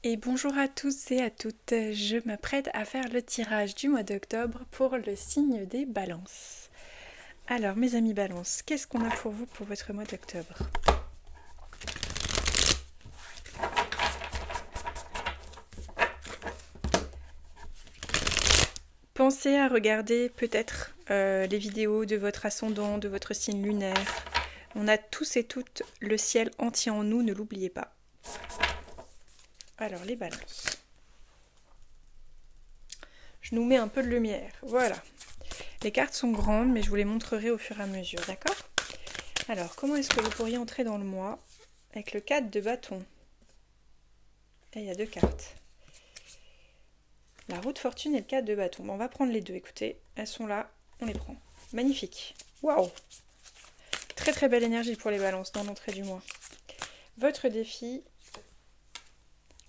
Et bonjour à tous et à toutes, je m'apprête à faire le tirage du mois d'octobre pour le signe des balances. Alors mes amis balances, qu'est-ce qu'on a pour vous pour votre mois d'octobre? Pensez à regarder peut-être les vidéos de votre ascendant, de votre signe lunaire. On a tous et toutes le ciel entier en nous, ne l'oubliez pas. Alors les balances. Je nous mets un peu de lumière, voilà. Les cartes sont grandes, mais je vous les montrerai au fur et à mesure, d'accord? Alors, comment est-ce que vous pourriez entrer dans le mois avec le 4 de bâton? Là, il y a deux cartes. La roue de fortune et le 4 de bâton. Bon, on va prendre les deux, écoutez. Elles sont là, on les prend. Magnifique. Waouh! Très très belle énergie pour les balances dans l'entrée du mois. Votre défi,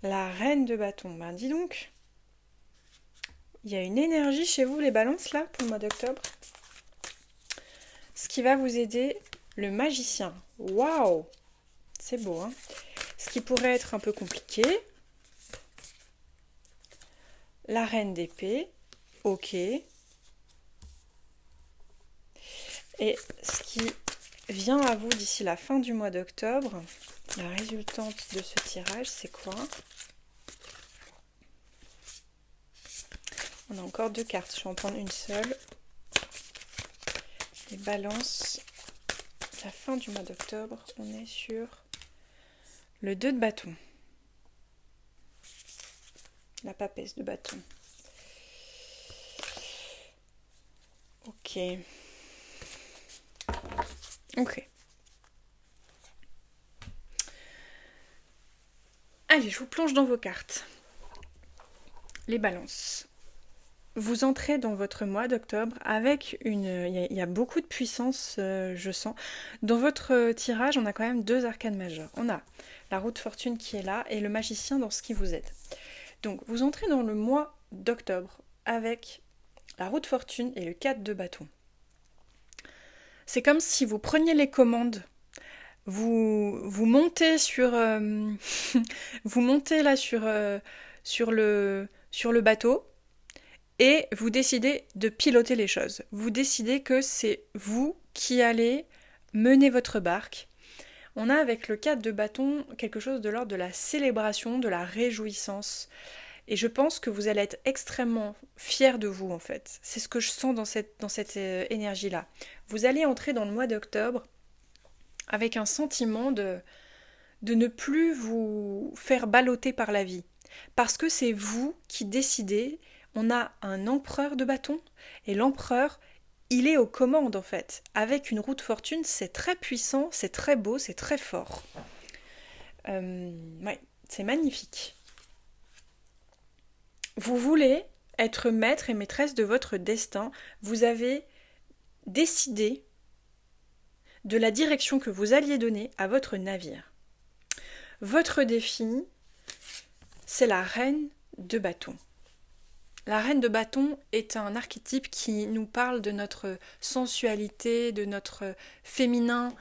la reine de bâton. Ben dis donc, il y a une énergie chez vous les balances là pour le mois d'octobre. Ce qui va vous aider, le magicien. Waouh! C'est beau, hein? Ce qui pourrait être un peu compliqué. La reine d'épée. Ok. Et ce qui vient à vous d'ici la fin du mois d'octobre, la résultante de ce tirage, c'est quoi? On a encore deux cartes, je vais en prendre une seule. Les balances, la fin du mois d'octobre, on est sur le 2 de bâton. La papesse de bâton. Ok. Ok. Allez, je vous plonge dans vos cartes. Les balances. Vous entrez dans votre mois d'octobre avec une... Il y a beaucoup de puissance, je sens. Dans votre tirage, on a quand même deux arcanes majeures. On a la roue de fortune qui est là et le magicien dans ce qui vous aide. Donc, vous entrez dans le mois d'octobre avec la roue de fortune et le 4 de bâton. C'est comme si vous preniez les commandes, vous montez sur... vous montez là sur le bateau, et vous décidez de piloter les choses. Vous décidez que c'est vous qui allez mener votre barque. On a avec le 4 de bâton quelque chose de l'ordre de la célébration, de la réjouissance. Et je pense que vous allez être extrêmement fiers de vous en fait. C'est ce que je sens dans cette énergie-là. Vous allez entrer dans le mois d'octobre avec un sentiment de ne plus vous faire balloter par la vie. Parce que c'est vous qui décidez. On a un empereur de bâton, et l'empereur, il est aux commandes en fait. Avec une roue de fortune, c'est très puissant, c'est très beau, c'est très fort. Ouais, c'est magnifique. Vous voulez être maître et maîtresse de votre destin. Vous avez décidé de la direction que vous alliez donner à votre navire. Votre défi, c'est la reine de bâton. La reine de bâton est un archétype qui nous parle de notre sensualité, de notre féminin,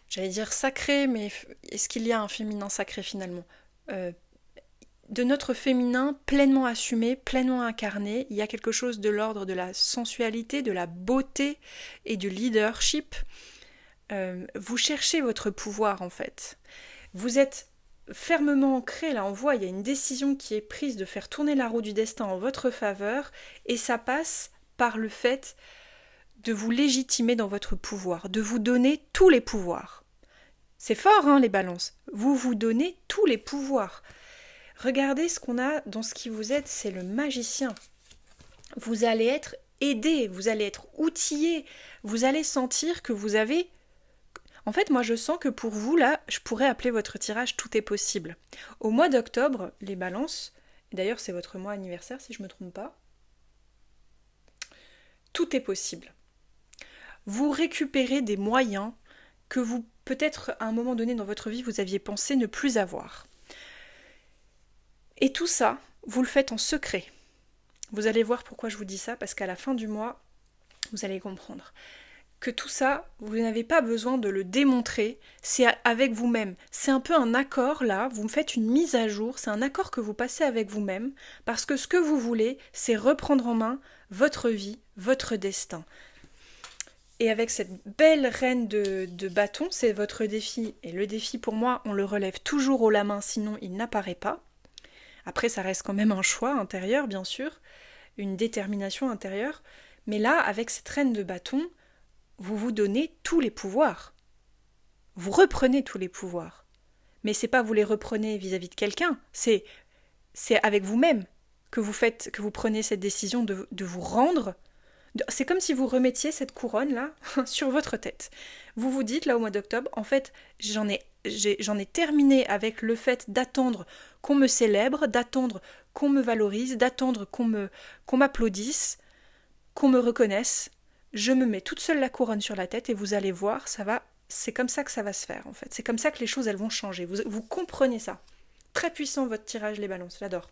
j'allais dire sacré, mais est-ce qu'il y a un féminin sacré finalement? De notre féminin pleinement assumé, pleinement incarné. Il y a quelque chose de l'ordre de la sensualité, de la beauté et du leadership. Vous cherchez votre pouvoir en fait. Vous êtes fermement ancré, là on voit, il y a une décision qui est prise de faire tourner la roue du destin en votre faveur, et ça passe par le fait de vous légitimer dans votre pouvoir, de vous donner tous les pouvoirs. C'est fort, hein, les balances. Vous vous donnez tous les pouvoirs. Regardez ce qu'on a dans ce qui vous aide, c'est le magicien. Vous allez être aidé, vous allez être outillé, vous allez sentir que vous avez... En fait, moi, je sens que pour vous, là, je pourrais appeler votre tirage « Tout est possible ». Au mois d'octobre, les balances, et d'ailleurs, c'est votre mois anniversaire, si je ne me trompe pas, tout est possible. Vous récupérez des moyens que vous, peut-être, à un moment donné dans votre vie, vous aviez pensé ne plus avoir. Et tout ça, vous le faites en secret. Vous allez voir pourquoi je vous dis ça, parce qu'à la fin du mois, vous allez comprendre. que tout ça, vous n'avez pas besoin de le démontrer, c'est avec vous-même. C'est un peu un accord là, vous me faites une mise à jour, c'est un accord que vous passez avec vous-même, parce que ce que vous voulez, c'est reprendre en main votre vie, votre destin. Et avec cette belle reine de bâton, c'est votre défi. Et le défi, pour moi, on le relève toujours haut la main, sinon il n'apparaît pas. Après, ça reste quand même un choix intérieur, bien sûr, une détermination intérieure. Mais là, avec cette reine de bâton, vous vous donnez tous les pouvoirs. Vous reprenez tous les pouvoirs. Mais c'est pas vous les reprenez vis-à-vis de quelqu'un, c'est avec vous-même que vous prenez cette décision de vous rendre. C'est comme si vous remettiez cette couronne-là sur votre tête. Vous vous dites, là, au mois d'octobre, en fait, j'en ai terminé avec le fait d'attendre qu'on me célèbre, d'attendre qu'on me valorise, d'attendre qu'on m'applaudisse, qu'on me reconnaisse. Je me mets toute seule la couronne sur la tête et vous allez voir, c'est comme ça que ça va se faire, en fait. C'est comme ça que les choses, elles vont changer. Vous comprenez ça. Très puissant, votre tirage, les balances, j'adore.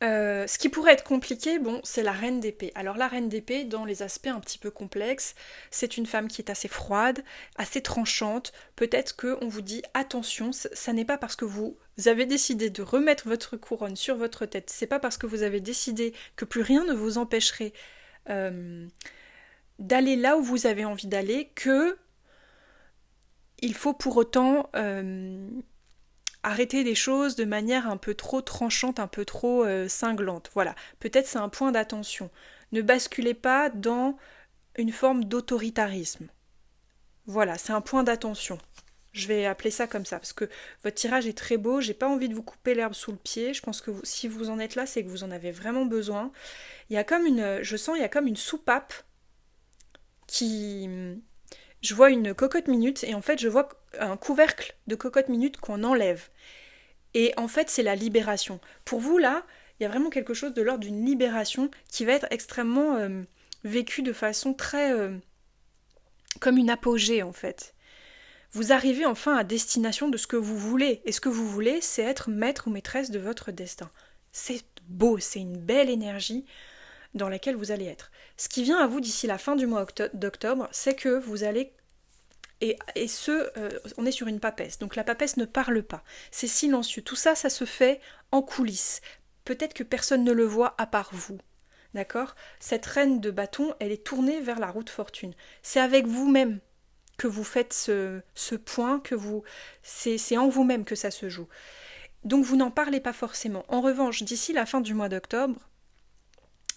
Ce qui pourrait être compliqué, c'est la reine d'épée. Alors la reine d'épée, dans les aspects un petit peu complexes, c'est une femme qui est assez froide, assez tranchante. Peut-être qu'on vous dit attention, ça n'est pas parce que vous avez décidé de remettre votre couronne sur votre tête, c'est pas parce que vous avez décidé que plus rien ne vous empêcherait d'aller là où vous avez envie d'aller que il faut pour autant arrêter des choses de manière un peu trop tranchante, un peu trop cinglante. Voilà, peut-être c'est un point d'attention. Ne basculez pas dans une forme d'autoritarisme. Voilà, c'est un point d'attention. Je vais appeler ça comme ça, parce que votre tirage est très beau, j'ai pas envie de vous couper l'herbe sous le pied, je pense que si vous en êtes là, c'est que vous en avez vraiment besoin. Il y a comme une soupape qui... Je vois une cocotte minute et en fait je vois un couvercle de cocotte minute qu'on enlève. Et en fait c'est la libération. Pour vous là, il y a vraiment quelque chose de l'ordre d'une libération qui va être extrêmement vécue de façon très... comme une apogée en fait. Vous arrivez enfin à destination de ce que vous voulez. Et ce que vous voulez, c'est être maître ou maîtresse de votre destin. C'est beau, c'est une belle énergie dans laquelle vous allez être. Ce qui vient à vous d'ici la fin du mois d'octobre, c'est que vous allez... on est sur une papesse, donc la papesse ne parle pas, c'est silencieux, tout ça, ça se fait en coulisses. Peut-être que personne ne le voit à part vous, d'accord ? Cette reine de bâton, elle est tournée vers la route fortune. C'est avec vous-même que vous faites ce point, c'est en vous-même que ça se joue. Donc vous n'en parlez pas forcément. En revanche, d'ici la fin du mois d'octobre,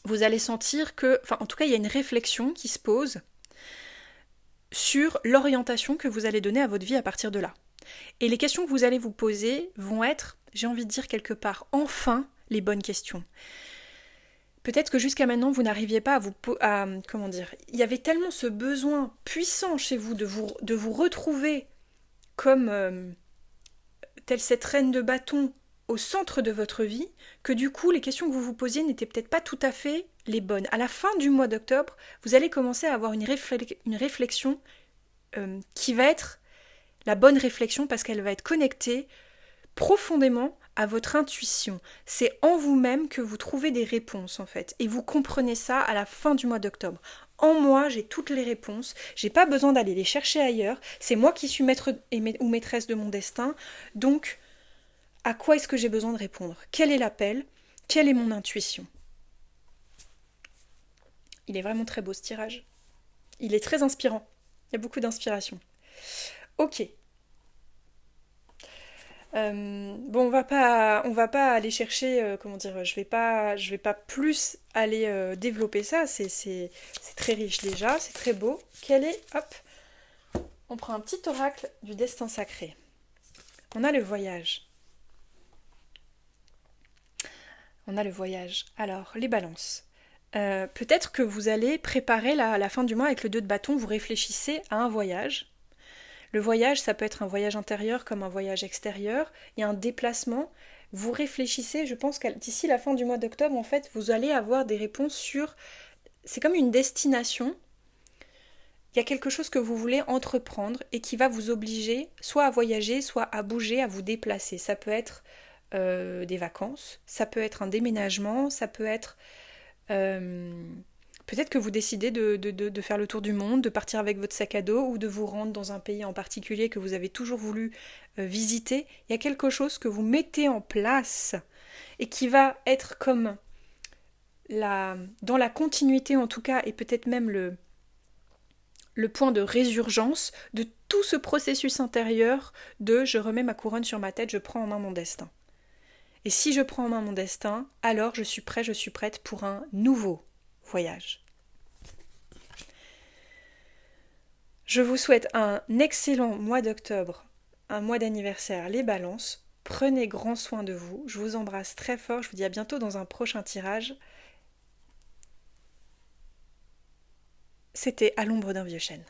vous allez sentir que, en tout cas, il y a une réflexion qui se pose sur l'orientation que vous allez donner à votre vie à partir de là. Et les questions que vous allez vous poser vont être, j'ai envie de dire quelque part, enfin, les bonnes questions. Peut-être que jusqu'à maintenant, vous n'arriviez pas comment dire, il y avait tellement ce besoin puissant chez vous de vous retrouver comme telle cette reine de bâton au centre de votre vie, que du coup, les questions que vous vous posiez n'étaient peut-être pas tout à fait les bonnes. À la fin du mois d'octobre, vous allez commencer à avoir une réflexion qui va être la bonne réflexion parce qu'elle va être connectée profondément à votre intuition. C'est en vous-même que vous trouvez des réponses en fait. Et vous comprenez ça à la fin du mois d'octobre. En moi, j'ai toutes les réponses. J'ai pas besoin d'aller les chercher ailleurs. C'est moi qui suis maître ou maîtresse de mon destin. Donc, à quoi est-ce que j'ai besoin de répondre ? Quel est l'appel ? Quelle est mon intuition ? Il est vraiment très beau ce tirage. Il est très inspirant. Il y a beaucoup d'inspiration. Ok. On va pas aller chercher, je vais pas plus aller développer ça. C'est très riche déjà, c'est très beau. On prend un petit oracle du destin sacré. On a le voyage. Alors, les balances. Peut-être que vous allez préparer à la fin du mois avec le 2 de bâton, vous réfléchissez à un voyage. Le voyage, ça peut être un voyage intérieur comme un voyage extérieur. Il y a un déplacement. Vous réfléchissez, je pense que d'ici la fin du mois d'octobre, en fait, vous allez avoir des réponses sur... C'est comme une destination. Il y a quelque chose que vous voulez entreprendre et qui va vous obliger soit à voyager, soit à bouger, à vous déplacer. Ça peut être des vacances, ça peut être un déménagement, ça peut être Peut-être que vous décidez de faire le tour du monde, de partir avec votre sac à dos ou de vous rendre dans un pays en particulier que vous avez toujours voulu visiter. Il y a quelque chose que vous mettez en place et qui va être comme dans la continuité en tout cas, et peut-être même le point de résurgence de tout ce processus intérieur de je remets ma couronne sur ma tête, je prends en main mon destin. Et si je prends en main mon destin, alors je suis prêt, je suis prête pour un nouveau voyage. Je vous souhaite un excellent mois d'octobre, un mois d'anniversaire, les balances. Prenez grand soin de vous. Je vous embrasse très fort. Je vous dis à bientôt dans un prochain tirage. C'était À l'ombre d'un vieux chêne.